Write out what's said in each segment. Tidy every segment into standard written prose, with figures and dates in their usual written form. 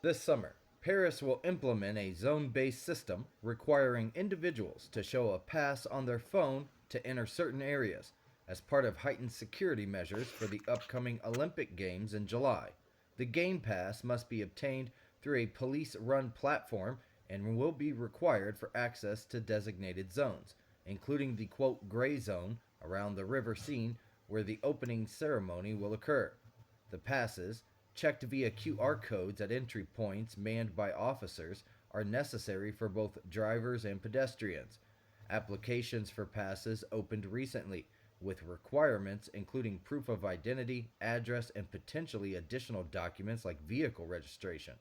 This summer, Paris will implement a zone based system requiring individuals to show a pass on their phone to enter certain areas as part of heightened security measures for the upcoming Olympic Games in July. The Game Pass must be obtained through a police run platform and will be required for access to designated zones, including the quote gray zone around the river scene where the opening ceremony will occur. The passes, checked via QR codes at entry points manned by officers, are necessary for both drivers and pedestrians. Applications for passes opened recently, with requirements including proof of identity, address, and potentially additional documents like vehicle registration.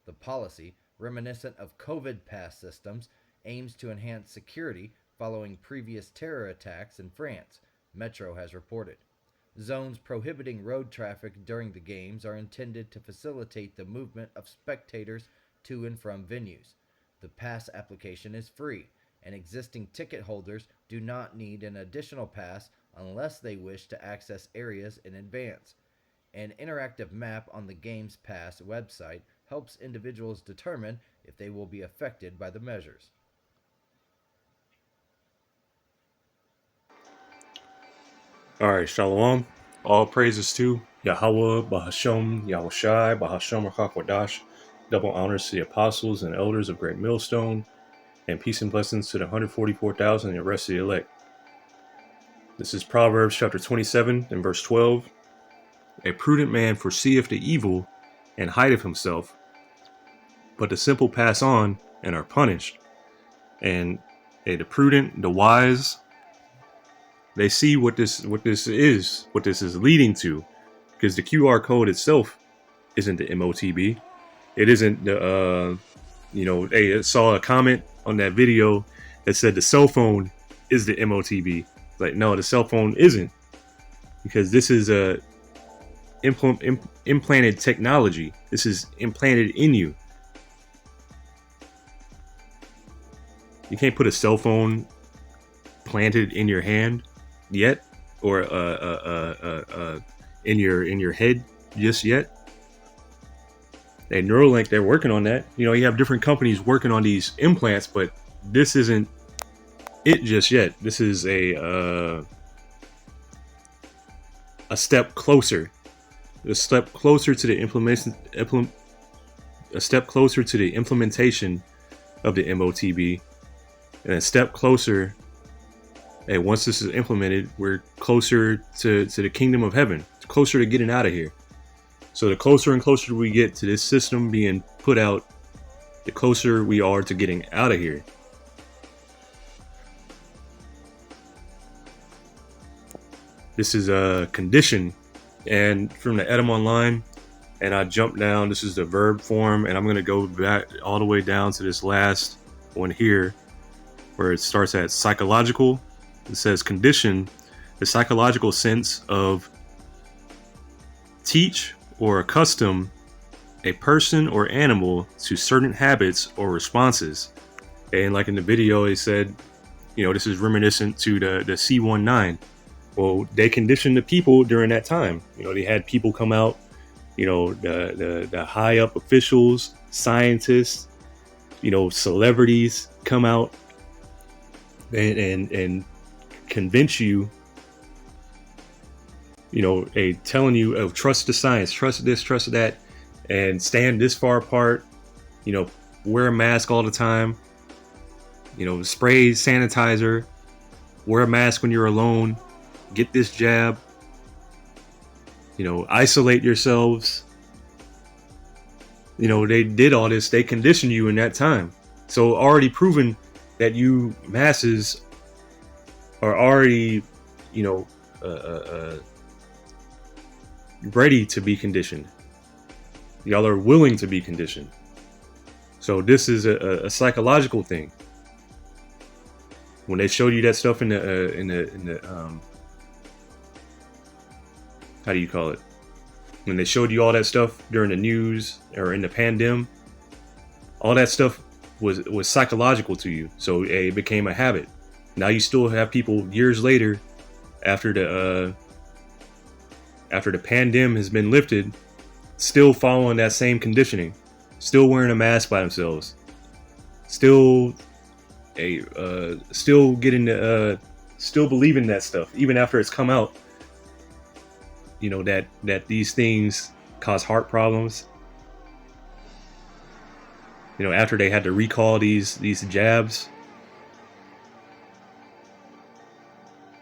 The policy, reminiscent of COVID pass systems, aims to enhance security following previous terror attacks in France, Metro has reported. Zones prohibiting road traffic during the games are intended to facilitate the movement of spectators to and from venues. The pass application is free, and existing ticket holders do not need an additional pass unless they wish to access areas in advance. An interactive map on the Games Pass website helps individuals determine if they will be affected by the measures. All right, Shalom. All praises to Yahweh, Bahashem, Yahushai, Bahashem, Rakakwadash. Double honors to the apostles and elders of Great Millstone, and peace and blessings to the 144,000 and the rest of the elect. This is Proverbs chapter 27 and verse 12. A prudent man foreseeth the evil and hideth himself, but the simple pass on and are punished. And the prudent, the wise, they see what this is leading to, because the QR code itself isn't the MOTB. It isn't the they saw a comment on that video that said the cell phone is the MOTB. Like, no, the cell phone isn't, because this is a implanted technology. This is implanted in you. You can't put a cell phone planted in your hand yet, or in your head just yet. And Neuralink, they're working on that. You have different companies working on these implants, but this isn't it just yet. This is a step closer, a step closer to the implementation of the MOTB, and a step closer. And once this is implemented, we're closer to the kingdom of heaven, closer to getting out of here. So the closer and closer we get to this system being put out, the closer we are to getting out of here. This is a condition, and from the Edom Online, and I jump down. This is the verb form, and I'm going to go back all the way down to this last one here, where it starts at psychological. It says condition, the psychological sense of teach or accustom a person or animal to certain habits or responses. And like in the video, they said, this is reminiscent to the C-19. Well, they conditioned the people during that time. They had people come out, the high up officials, scientists, celebrities come out and convince you, telling you, oh, trust the science, trust this, trust that, and stand this far apart, wear a mask all the time, spray sanitizer, wear a mask when you're alone, get this jab, isolate yourselves. They did all this, they conditioned you in that time. So already proven that you masses are already, ready to be conditioned. Y'all are willing to be conditioned. So this is a psychological thing. When they showed you that stuff in the how do you call it? When they showed you all that stuff during the news or in the pandemic, all that stuff was psychological to you. So it became a habit. Now you still have people years later, after the pandemic has been lifted, still following that same conditioning, still wearing a mask by themselves, still still getting still believing that stuff even after it's come out, you know, that these things cause heart problems, you know, after they had to recall these jabs,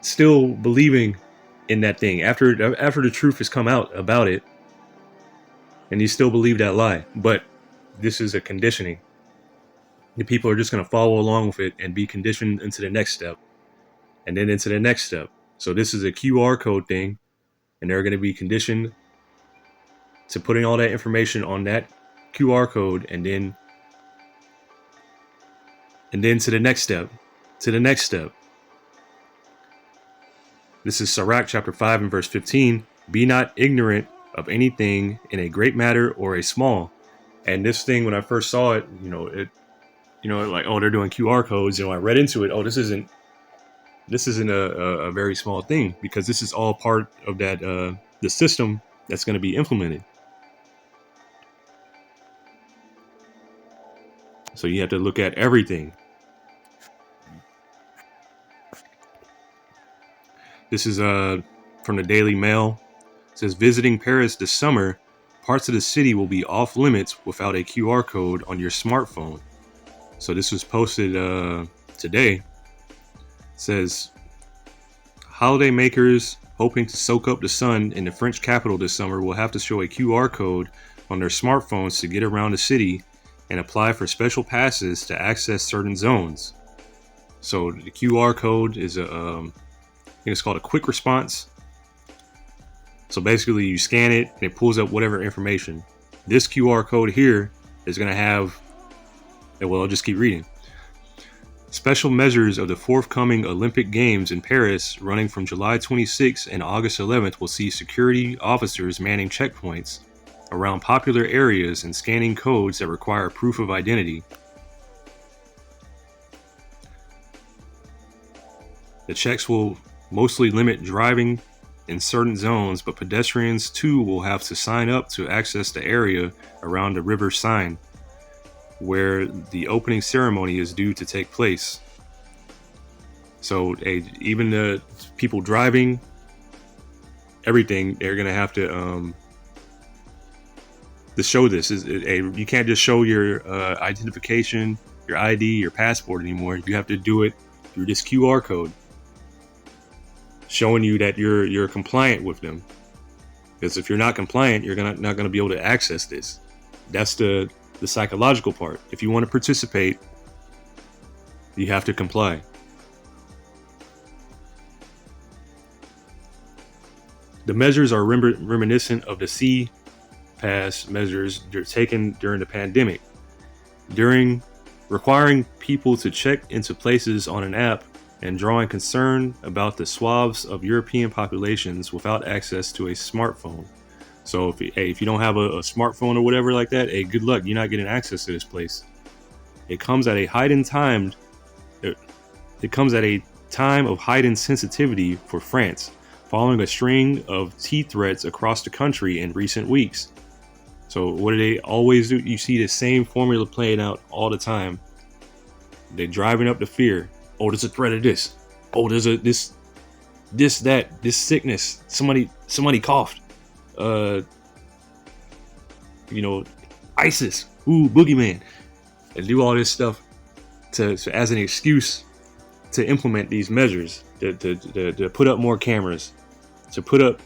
still believing in that thing after the truth has come out about it, and you still believe that lie. But this is a conditioning. The people are just going to follow along with it and be conditioned into the next step, and then into the next step. So this is a QR code thing, and they're going to be conditioned to putting all that information on that QR code, and then to the next step, to the next step. This is Sirach chapter 5 and verse 15. Be not ignorant of anything in a great matter or a small. And this thing, when I first saw it, like, oh, they're doing QR codes. You know, I read into it. Oh, this isn't a very small thing, because this is all part of that the system that's going to be implemented. So you have to look at everything. This is from the Daily Mail. It says, visiting Paris this summer, parts of the city will be off limits without a QR code on your smartphone. So this was posted today. It says, holiday makers hoping to soak up the sun in the French capital this summer will have to show a QR code on their smartphones to get around the city and apply for special passes to access certain zones. So the QR code is I think it's called a quick response. So basically you scan it and it pulls up whatever information. This QR code here is going to have, well, I'll just keep reading. Special measures of the forthcoming Olympic Games in Paris, running from July 26th and August 11th, will see security officers manning checkpoints around popular areas and scanning codes that require proof of identity. The checks will mostly limit driving in certain zones, but pedestrians too will have to sign up to access the area around the River Seine, where the opening ceremony is due to take place. So even the people driving, everything, they're going to have to show this. You can't just show your identification, your ID, your passport anymore. You have to do it through this QR code, showing you that you're compliant with them. Because if you're not compliant, you're not going to be able to access this. That's the psychological part. If you want to participate, you have to comply. The measures are reminiscent of the C-Pass measures taken during the pandemic, requiring people to check into places on an app and drawing concern about the swaths of European populations without access to a smartphone. So if you don't have a smartphone or whatever like that, good luck. You're not getting access to this place. It comes at a heightened time. It comes at a time of heightened sensitivity for France, following a string of T-threats across the country in recent weeks. So what do they always do? You see the same formula playing out all the time. They're driving up the fear. Oh, there's a threat of this. Oh, there's this sickness. Somebody coughed. ISIS. Ooh, boogeyman. And do all this stuff to as an excuse to implement these measures, to put up more cameras, to put up,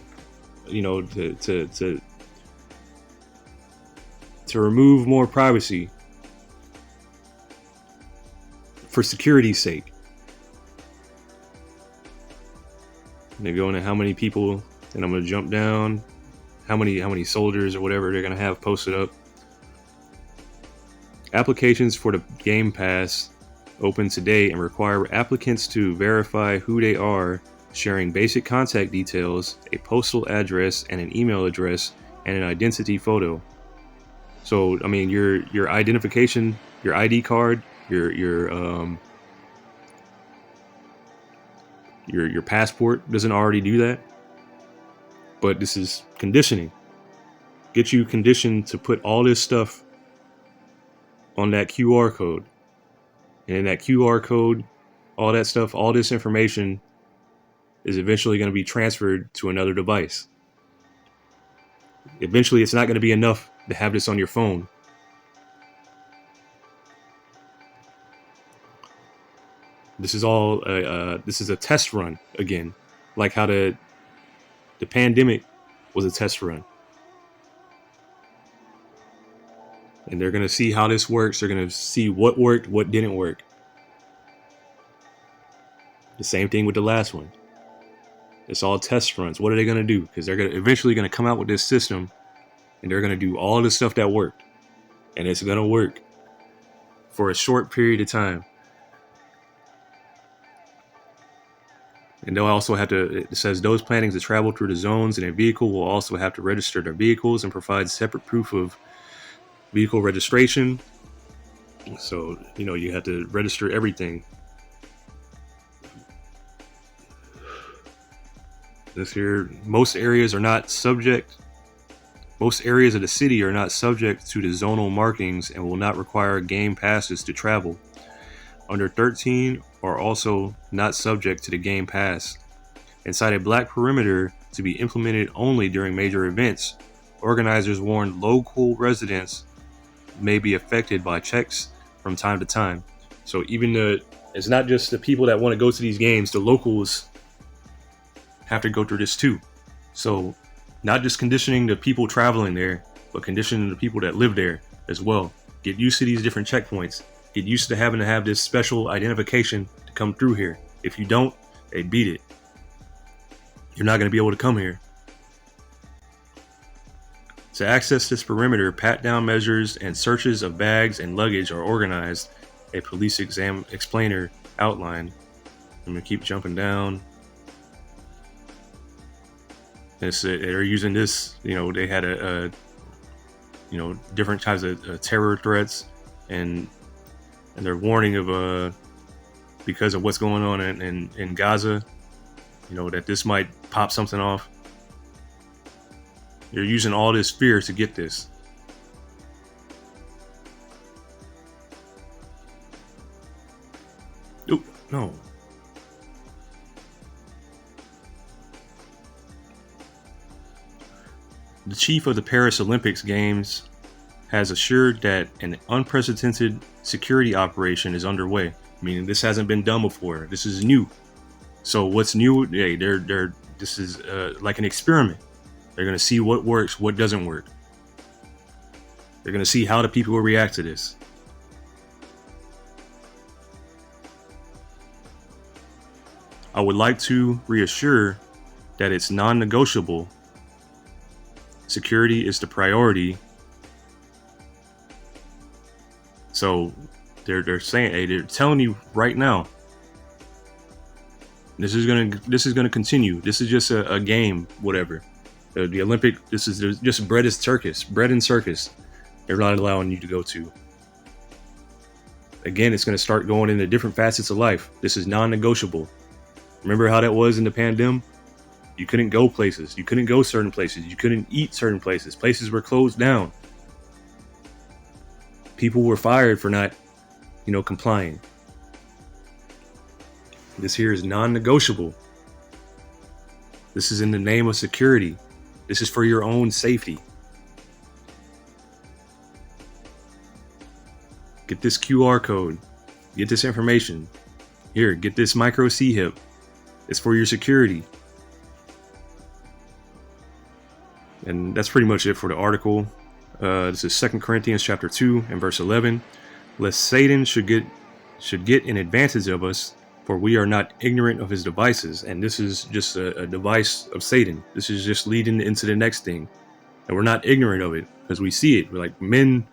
to remove more privacy for security's sake. And they go into how many people, and I'm going to jump down, how many soldiers or whatever they're going to have posted up. Applications for the Game Pass open today and require applicants to verify who they are, sharing basic contact details, a postal address and an email address, and an identity photo. So, I mean, your identification, your ID card, your passport doesn't already do that. But this is conditioning. Get you conditioned to put all this stuff on that QR code. And in that QR code, all that stuff, all this information is eventually going to be transferred to another device. Eventually, it's not going to be enough to have this on your phone. This is all this is a test run again, like how the pandemic was a test run. And they're going to see how this works. They're going to see what worked, what didn't work. The same thing with the last one. It's all test runs. What are they going to do? Because they're eventually going to come out with this system, and they're going to do all the stuff that worked. And it's going to work for a short period of time. And they'll also have to, it says those planning to travel through the zones in a vehicle will also have to register their vehicles and provide separate proof of vehicle registration. So, you have to register everything. This here, most areas of the city are not subject to the zonal markings and will not require game passes to travel. Under 13 are also not subject to the game pass. Inside a black perimeter to be implemented only during major events, organizers warn local residents may be affected by checks from time to time. So even it's not just the people that want to go to these games, the locals have to go through this too. So not just conditioning the people traveling there, but conditioning the people that live there as well. Get used to these different checkpoints. Get used to having to have this special identification to come through here. If you don't, they beat it. You're not going to be able to come here. To access this perimeter, pat-down measures and searches of bags and luggage are organized. A police explainer outlined. I'm going to keep jumping down. They're using this, they had different types of terror threats, and they're warning of because of what's going on in Gaza, that this might pop something off. You're using all this fear to get this. Oop, no. The chief of the Paris Olympics Games has assured that an unprecedented security operation is underway, meaning this hasn't been done before. This is new. So what's new? Hey, this is like an experiment. They're going to see what works, what doesn't work. They're going to see how the people will react to this. I would like to reassure that it's non-negotiable. Security is the priority. So they're saying, hey, they're telling you right now, this is gonna continue. This is just a game, whatever. The Olympic, this is just bread and circus. They're not allowing you to go to. Again, it's gonna start going into different facets of life. This is non-negotiable. Remember how that was in the pandemic? You couldn't go places. You couldn't go certain places. You couldn't eat certain places. Places were closed down. People were fired for not, complying. This here is non-negotiable. This is in the name of security. This is for your own safety. Get this QR code. Get this information. Here, get this micro C-HIP. It's for your security. And that's pretty much it for the article. This is 2 Corinthians chapter 2 and verse 11. Lest Satan should get an advantage of us, for we are not ignorant of his devices. And this is just a device of Satan. This is just leading into the next thing. And we're not ignorant of it because we see it. We're like men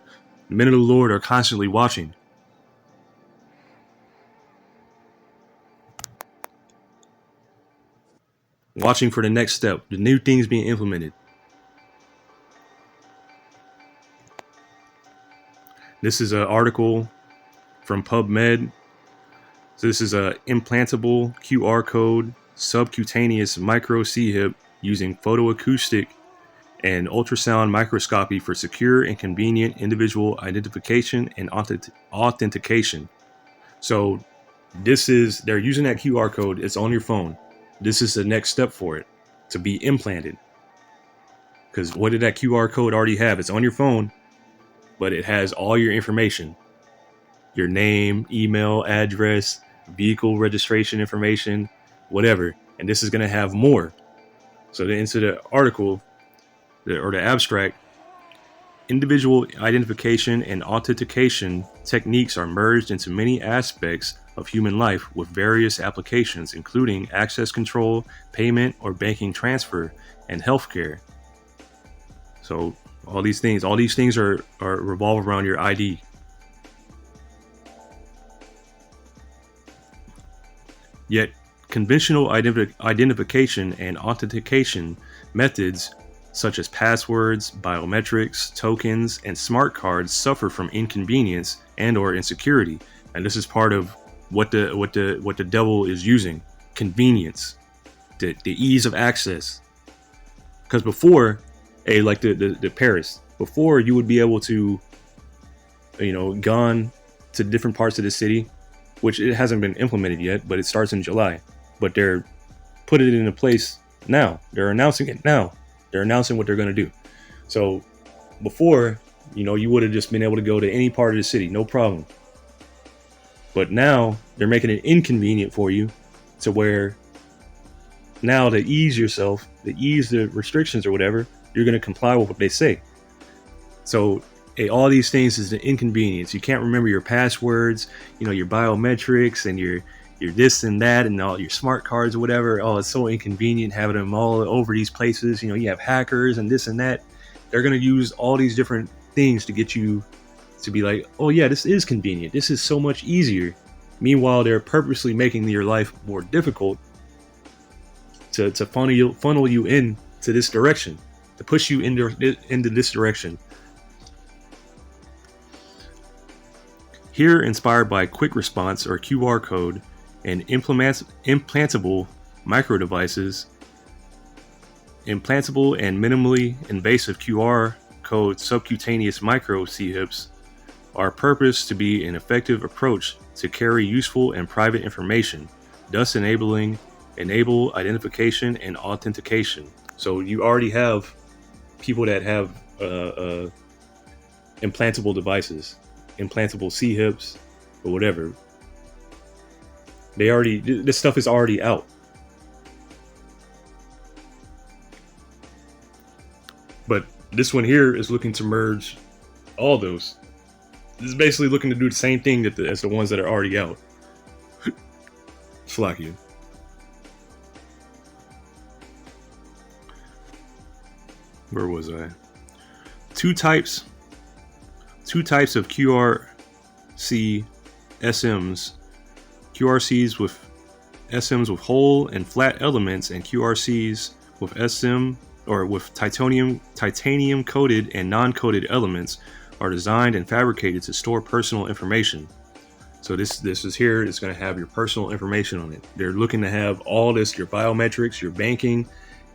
of the Lord are constantly watching. Watching for the next step, the new things being implemented. This is an article from PubMed. So this is a implantable QR code subcutaneous micro C-HIP using photoacoustic and ultrasound microscopy for secure and convenient individual identification and authentication. So they're using that QR code. It's on your phone. This is the next step for it to be implanted. Because what did that QR code already have? It's on your phone, but it has all your information. Your name, email, address, vehicle registration information, whatever. And this is going to have more. So into the article, or the abstract, individual identification and authentication techniques are merged into many aspects of human life with various applications, including access control, payment or banking transfer, and healthcare. So all these things are revolve around your ID. Yet conventional identification and authentication methods such as passwords, biometrics, tokens, and smart cards suffer from inconvenience and or insecurity. And this is part of what the devil is using: convenience, the ease of access. Because before, like the Paris, before you would be able to, gone to different parts of the city, which it hasn't been implemented yet, but it starts in July. But they're putting it into place now. They're announcing it now. They're announcing what they're going to do. So before, you would have just been able to go to any part of the city, no problem. But now they're making it inconvenient for you to where now to ease yourself, to ease the restrictions or whatever, you're going to comply with what they say. So all these things is the inconvenience. You can't remember your passwords, your biometrics and your this and that and all your smart cards or whatever. Oh, it's so inconvenient having them all over these places. You have hackers and this and that. They're going to use all these different things to get you to be like, oh yeah, this is convenient. This is so much easier. Meanwhile, they're purposely making your life more difficult to funnel you into this direction, to push you into this direction. Here, inspired by quick response or QR code and implantable micro devices, implantable and minimally invasive QR code subcutaneous micro CHIPs are purposed to be an effective approach to carry useful and private information, thus enable identification and authentication. So you already have people that have implantable devices, implantable CHIPs or whatever. This stuff is already out. But this one here is looking to merge all those. This is basically looking to do the same thing as the ones that are already out. Slack you. Where was I? Two types of QRC SMs. QRCs with SMs with whole and flat elements, and QRCs with SM or with titanium coated and non-coated elements are designed and fabricated to store personal information. So this is here. It's going to have your personal information on it. They're looking to have all this, your biometrics, your banking,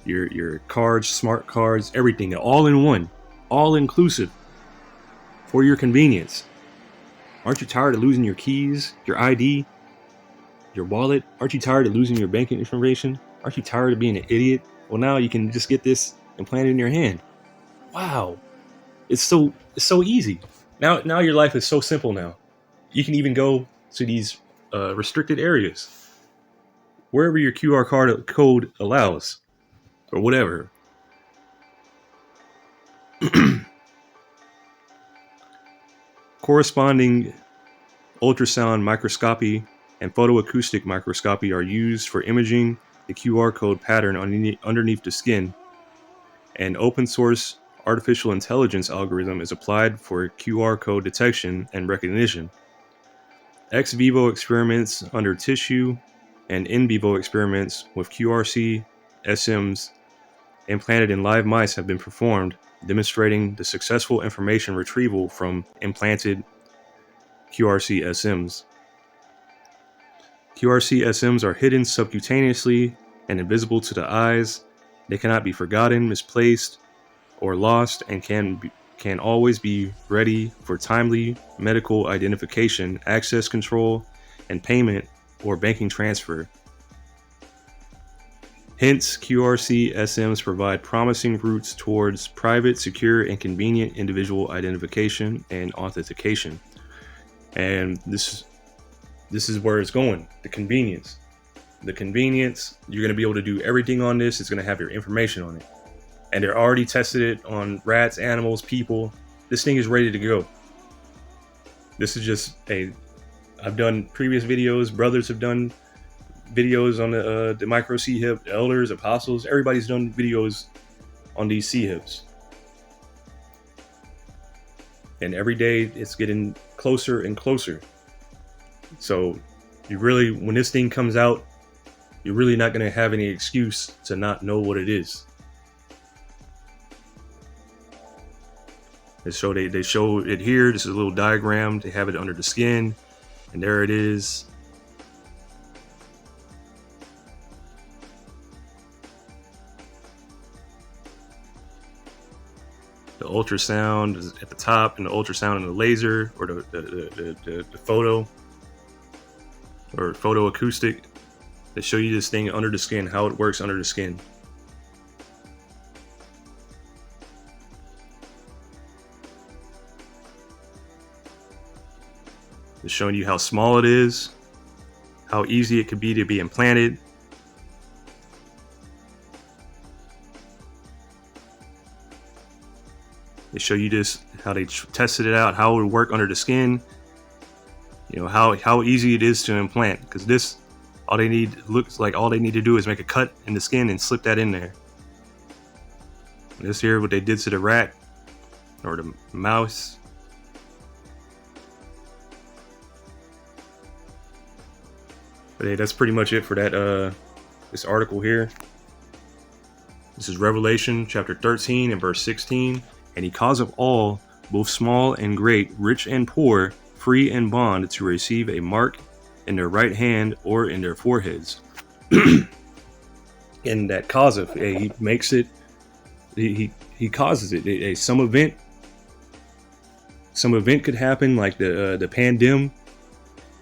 your cards, smart cards, everything, all in one, all inclusive for your convenience. Aren't you tired of losing your keys, your ID, your wallet? Aren't you tired of losing your banking information? Aren't you tired of being an idiot? Well, now you can just get this implanted in your hand. Wow. It's so easy. Now your life is so simple now. You can even go to these restricted areas, wherever your QR code allows, or whatever. Corresponding ultrasound microscopy and photoacoustic microscopy are used for imaging the QR code pattern underneath the skin. An open source artificial intelligence algorithm is applied for QR code detection and recognition. Ex vivo experiments under tissue and in vivo experiments with QRC SMs implanted in live mice have been performed, demonstrating the successful information retrieval from implanted QRC SMs. QRC SMs are hidden subcutaneously and invisible to the eyes. They cannot be forgotten, misplaced, or lost and can always be ready for timely medical identification, access control, and payment or banking transfer. Hence, QRC SMs provide promising routes towards private, secure, and convenient individual identification and authentication. And this is where it's going, the convenience. The convenience, you're going to be able to do everything on this. It's going to have your information on it. And they're already tested it on rats, animals, people. This thing is ready to go. This is just I've done previous videos. Brothers have done videos on the micro C-hip. Elders, apostles, everybody's done videos on these C-hips. And every day it's getting closer and closer. So you really, when this thing comes out, you're really not going to have any excuse to not know what it is. They show it here. This is a little diagram. They have it under the skin, and there it is. The ultrasound is at the top, and the ultrasound and the laser, or the photo, or photo acoustic. They show you this thing under the skin, how it works under the skin. It's showing you how small it is, how easy it could be to be implanted. They show you this, how they tested it out, how it would work under the skin. You know, how easy it is to implant, because this, all they need to do is make a cut in the skin and slip that in there. And this here, what they did to the rat or the mouse. But hey, that's pretty much it for that this article here. This is Revelation chapter 13 and verse 16. And he caused of all, both small and great, rich and poor, free and bond, to receive a mark in their right hand or in their foreheads. And that causeth, he makes it, he causes it. Some event could happen, like the pandemic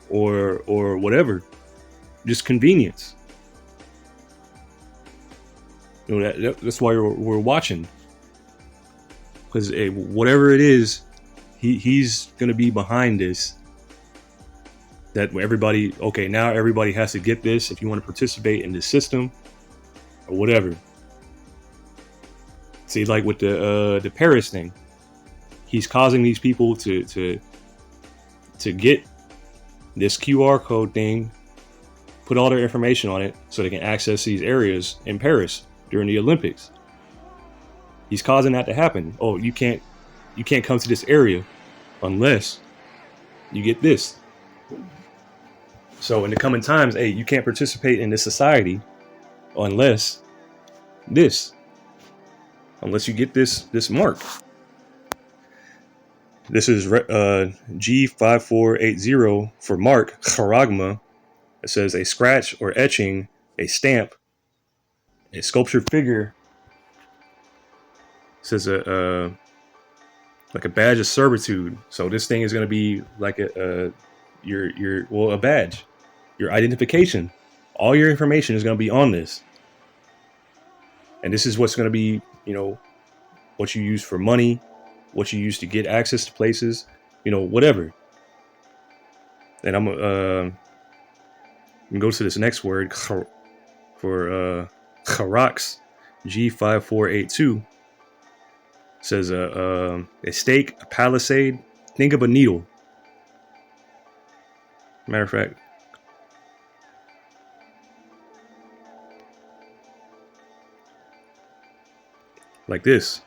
or whatever. Just convenience. You know, that's why we're watching. Because whatever it is, he's going to be behind this. That everybody, okay, now everybody has to get this if you want to participate in this system or whatever. See, like with the Paris thing, he's causing these people to get this QR code thing, put all their information on it so they can access these areas in Paris during the Olympics. He's causing that to happen. Oh, you can't come to this area unless you get this. So in the coming times, hey, you can't participate in this society unless you get this mark. This is G5480 for mark, charagma. It says a scratch or etching, a stamp, a sculptured figure. It says like a badge of servitude. So this thing is going to be like a badge, your identification. All your information is going to be on this. And this is what's going to be, you know, what you use for money, what you use to get access to places, you know, whatever. And I'm going to go to this next word for charax, G5482. Says a stake, a palisade. Think of a needle. Matter of fact, like this.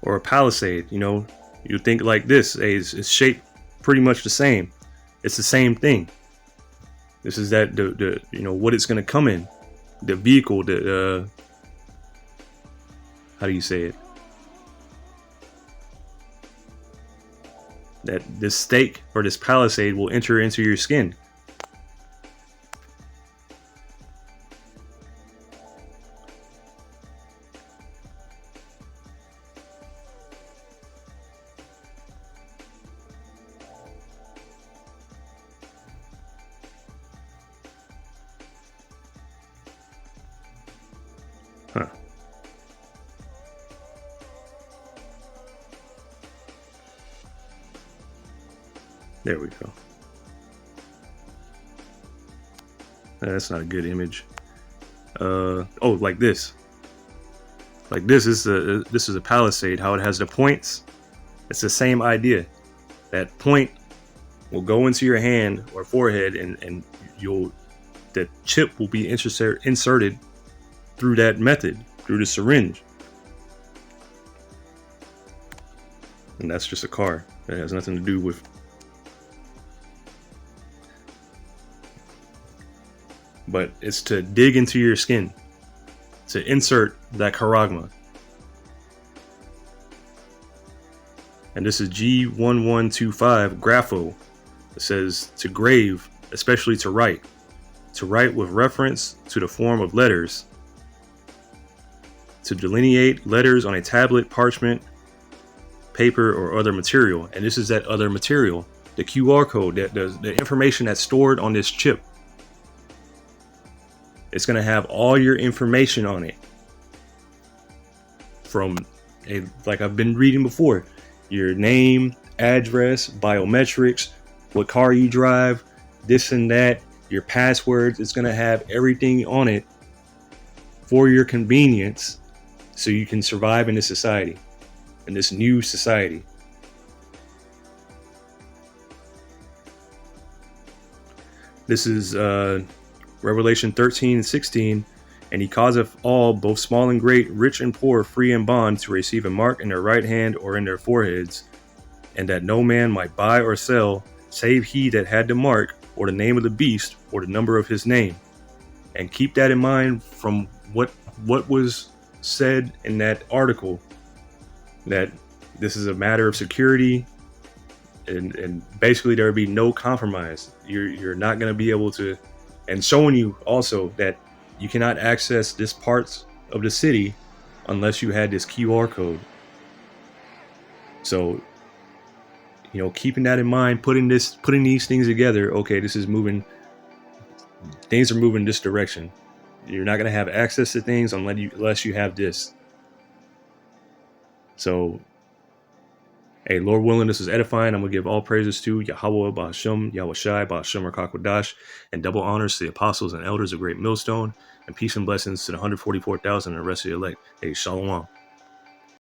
Or a palisade, you know, you think like this. It's shaped pretty much the same. It's the same thing. This is that the you know what it's going to come in, the vehicle, the how do you say it? That this stake or this palisade will enter into your skin. Huh. There we go. That's not a good image. Oh, like this. Like this is a palisade. How it has the points. It's the same idea. That point will go into your hand or forehead, and the chip will be inserted through that method, through the syringe. And that's just a car. That has nothing to do with. But it's to dig into your skin, to insert that charagma. And this is G1125 Grapho. It says to grave, especially to write with reference to the form of letters, to delineate letters on a tablet, parchment, paper, or other material. And this is that other material, the QR code, that the information that's stored on this chip. It's going to have all your information on it. Like I've been reading before, your name, address, biometrics, what car you drive, this and that, your passwords. It's going to have everything on it for your convenience so you can survive in this society, in this new society. This is Revelation 13:16, and he causeth all, both small and great, rich and poor, free and bond, to receive a mark in their right hand or in their foreheads, and that no man might buy or sell, save he that had the mark, or the name of the beast, or the number of his name. And keep that in mind from what was said in that article, that this is a matter of security, and basically there would be no compromise. You're not going to be able to. And showing you also that you cannot access this parts of the city unless you had this QR code. So, keeping that in mind, putting these things together, okay, this is moving, things are moving this direction. You're not going to have access to things unless you have this. So, hey, Lord willing, this is edifying. I'm going to give all praises to Yahweh, Bahashem, Yahushai, Bahashem, Rakakwadash, and double honors to the apostles and elders of Great Millstone, and peace and blessings to the 144,000 and the rest of the elect. Hey, Shalom.